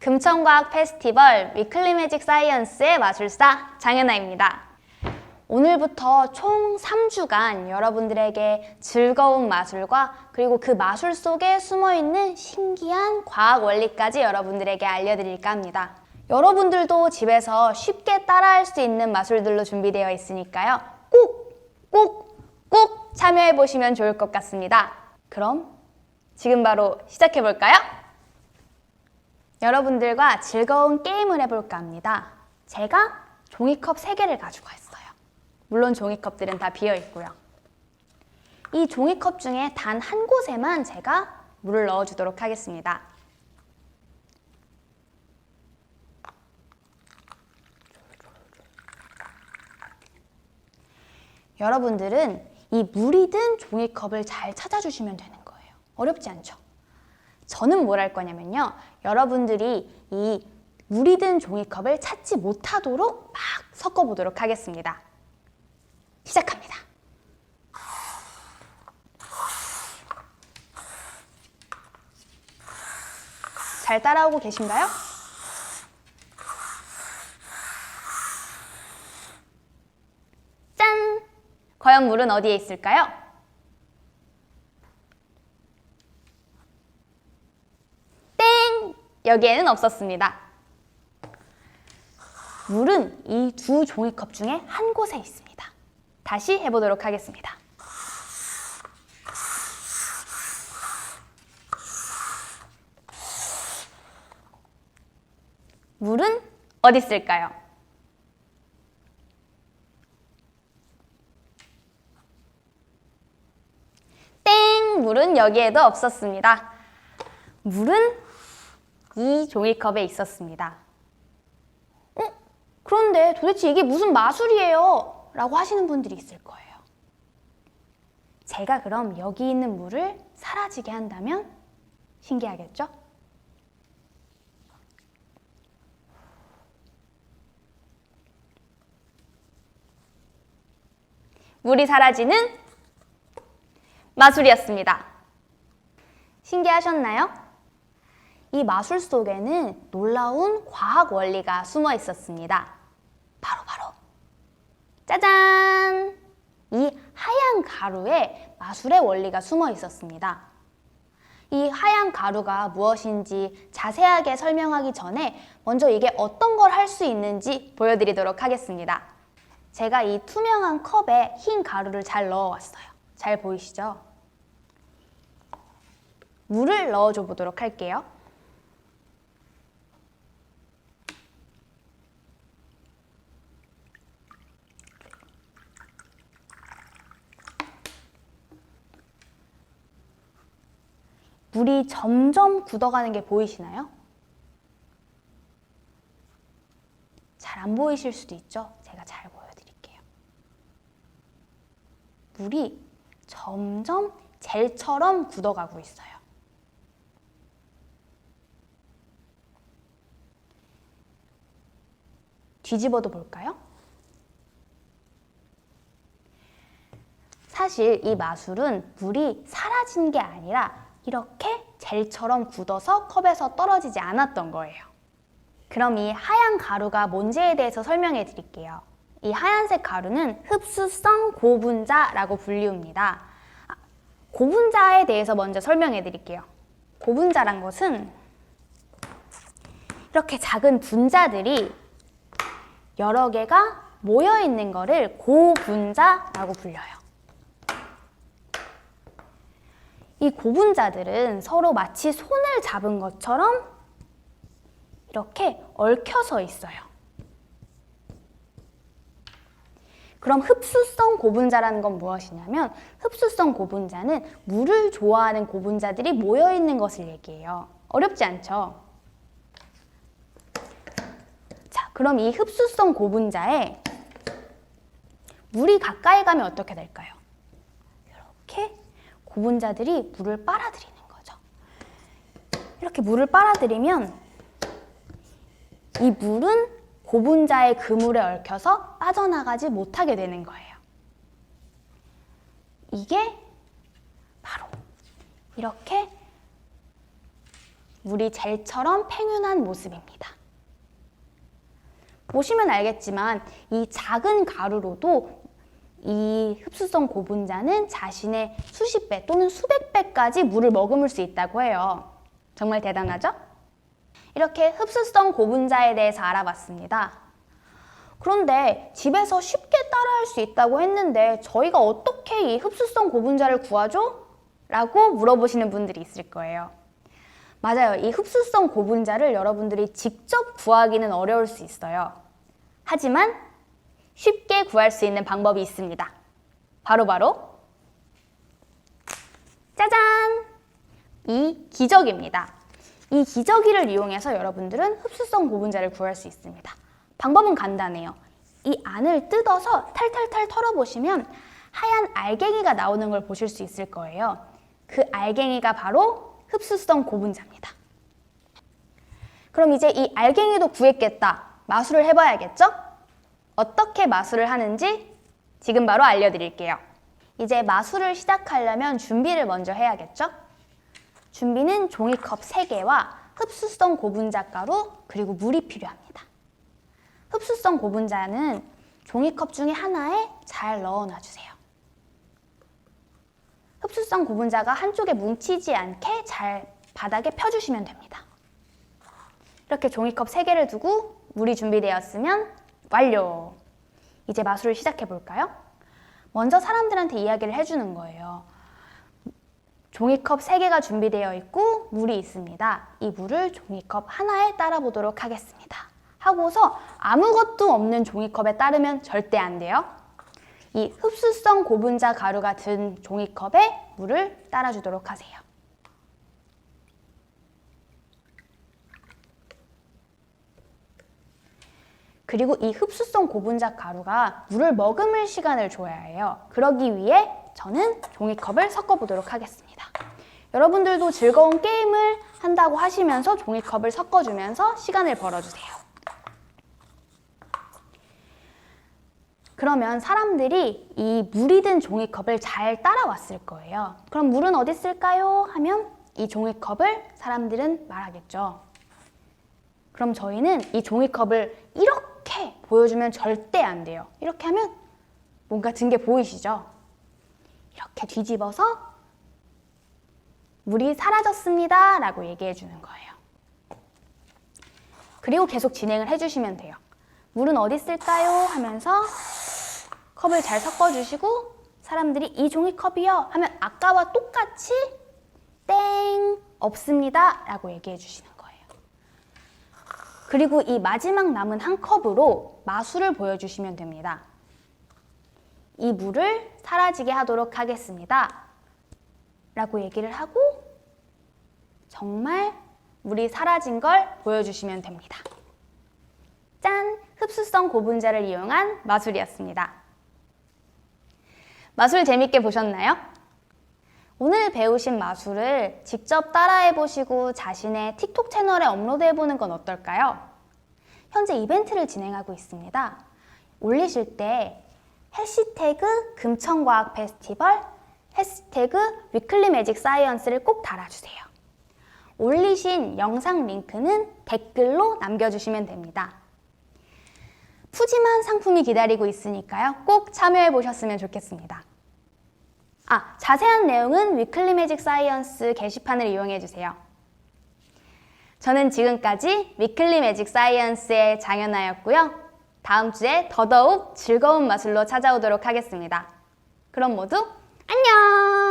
금천과학 페스티벌 위클리 매직 사이언스의 마술사 장현아입니다. 오늘부터 총 3주간 여러분들에게 즐거운 마술과 그리고 그 마술 속에 숨어있는 신기한 과학 원리까지 여러분들에게 알려드릴까 합니다. 여러분들도 집에서 쉽게 따라할 수 있는 마술들로 준비되어 있으니까요. 꼭 참여해보시면 좋을 것 같습니다. 그럼 지금 바로 시작해볼까요? 여러분들과 즐거운 게임을 해볼까 합니다. 제가 종이컵 3개를 가지고 왔어요. 물론 종이컵들은 다 비어있고요. 이 종이컵 중에 단 한 곳에만 제가 물을 넣어주도록 하겠습니다. 여러분들은 이 물이 든 종이컵을 잘 찾아주시면 되는 거예요. 어렵지 않죠? 저는 뭘 할 거냐면요. 여러분들이 이 물이 든 종이컵을 찾지 못하도록 막 섞어보도록 하겠습니다. 시작합니다. 잘 따라오고 계신가요? 짠! 과연 물은 어디에 있을까요? 땡! 여기에는 없었습니다. 물은 이 두 종이컵 중에 한 곳에 있습니다. 다시 해보도록 하겠습니다. 물은 어디 있을까요? 땡! 물은 여기에도 없었습니다. 물은 이 종이컵에 있었습니다. 그런데 도대체 이게 무슨 마술이에요? 라고 하시는 분들이 있을 거예요. 제가 그럼 여기 있는 물을 사라지게 한다면 신기하겠죠? 물이 사라지는 마술이었습니다. 신기하셨나요? 이 마술 속에는 놀라운 과학 원리가 숨어 있었습니다. 바로 짜잔! 이 하얀 가루에 마술의 원리가 숨어 있었습니다. 이 하얀 가루가 무엇인지 자세하게 설명하기 전에 먼저 이게 어떤 걸 할 수 있는지 보여드리도록 하겠습니다. 제가 이 투명한 컵에 흰 가루를 잘 넣어왔어요. 잘 보이시죠? 물을 넣어줘 보도록 할게요. 물이 점점 굳어가는 게 보이시나요? 잘 안 보이실 수도 있죠? 제가 잘 보여드릴게요. 물이 점점 젤처럼 굳어가고 있어요. 뒤집어도 볼까요? 사실 이 마술은 물이 사라진 게 아니라 이렇게 젤처럼 굳어서 컵에서 떨어지지 않았던 거예요. 그럼 이 하얀 가루가 뭔지에 대해서 설명해 드릴게요. 이 하얀색 가루는 흡수성 고분자라고 불리웁니다. 고분자에 대해서 먼저 설명해 드릴게요. 고분자란 것은 이렇게 작은 분자들이 여러 개가 모여 있는 거를 고분자라고 불려요. 이 고분자들은 서로 마치 손을 잡은 것처럼 이렇게 얽혀서 있어요. 그럼 흡수성 고분자라는 건 무엇이냐면 흡수성 고분자는 물을 좋아하는 고분자들이 모여 있는 것을 얘기해요. 어렵지 않죠? 자, 그럼 이 흡수성 고분자에 물이 가까이 가면 어떻게 될까요? 이렇게 고분자들이 물을 빨아들이는 거죠. 이렇게 물을 빨아들이면 이 물은 고분자의 그물에 얽혀서 빠져나가지 못하게 되는 거예요. 이게 바로 이렇게 물이 젤처럼 팽윤한 모습입니다. 보시면 알겠지만 이 작은 가루로도 이 흡수성 고분자는 자신의 수십 배 또는 수백 배까지 물을 머금을 수 있다고 해요. 정말 대단하죠? 이렇게 흡수성 고분자에 대해서 알아봤습니다. 그런데 집에서 쉽게 따라할 수 있다고 했는데 저희가 어떻게 이 흡수성 고분자를 구하죠? 라고 물어보시는 분들이 있을 거예요. 맞아요. 이 흡수성 고분자를 여러분들이 직접 구하기는 어려울 수 있어요. 하지만 쉽게 구할 수 있는 방법이 있습니다. 바로 짜잔! 이 기저귀입니다. 이 기저귀를 이용해서 여러분들은 흡수성 고분자를 구할 수 있습니다. 방법은 간단해요. 이 안을 뜯어서 탈탈탈 털어보시면 하얀 알갱이가 나오는 걸 보실 수 있을 거예요. 그 알갱이가 바로 흡수성 고분자입니다. 그럼 이제 이 알갱이도 구했겠다. 마술을 해봐야겠죠? 어떻게 마술을 하는지 지금 바로 알려드릴게요. 이제 마술을 시작하려면 준비를 먼저 해야겠죠? 준비는 종이컵 3개와 흡수성 고분자 가루 그리고 물이 필요합니다. 흡수성 고분자는 종이컵 중에 하나에 잘 넣어놔주세요. 흡수성 고분자가 한쪽에 뭉치지 않게 잘 바닥에 펴주시면 됩니다. 이렇게 종이컵 3개를 두고 물이 준비되었으면 완료! 이제 마술을 시작해 볼까요? 먼저 사람들한테 이야기를 해주는 거예요. 종이컵 3개가 준비되어 있고 물이 있습니다. 이 물을 종이컵 하나에 따라 보도록 하겠습니다. 하고서 아무것도 없는 종이컵에 따르면 절대 안 돼요. 이 흡수성 고분자 가루가 든 종이컵에 물을 따라주도록 하세요. 그리고 이 흡수성 고분자 가루가 물을 머금을 시간을 줘야 해요. 그러기 위해 저는 종이컵을 섞어보도록 하겠습니다. 여러분들도 즐거운 게임을 한다고 하시면서 종이컵을 섞어주면서 시간을 벌어주세요. 그러면 사람들이 이 물이 든 종이컵을 잘 따라왔을 거예요. 그럼 물은 어디 있을까요? 하면 이 종이컵을 사람들은 말하겠죠. 그럼 저희는 이 종이컵을 이렇게 보여주면 절대 안 돼요. 이렇게 하면 뭔가 든 게 보이시죠? 이렇게 뒤집어서 물이 사라졌습니다 라고 얘기해 주는 거예요. 그리고 계속 진행을 해주시면 돼요. 물은 어디 있을까요? 하면서 컵을 잘 섞어주시고 사람들이 이 종이컵이요 하면 아까와 똑같이 땡 없습니다 라고 얘기해 주시는 거예요. 그리고 이 마지막 남은 한 컵으로 마술을 보여주시면 됩니다. 이 물을 사라지게 하도록 하겠습니다 라고 얘기를 하고 정말 물이 사라진 걸 보여주시면 됩니다. 짠! 흡수성 고분자를 이용한 마술이었습니다. 마술 재밌게 보셨나요? 오늘 배우신 마술을 직접 따라해보시고 자신의 틱톡 채널에 업로드해보는 건 어떨까요? 현재 이벤트를 진행하고 있습니다. 올리실 때 해시태그 금천과학 페스티벌, 해시태그 위클리 매직 사이언스를 꼭 달아주세요. 올리신 영상 링크는 댓글로 남겨주시면 됩니다. 푸짐한 상품이 기다리고 있으니까요. 꼭 참여해 보셨으면 좋겠습니다. 자세한 내용은 위클리 매직 사이언스 게시판을 이용해 주세요. 저는 지금까지 위클리 매직 사이언스의 장연아였고요. 다음 주에 더더욱 즐거운 마술로 찾아오도록 하겠습니다. 그럼 모두 안녕!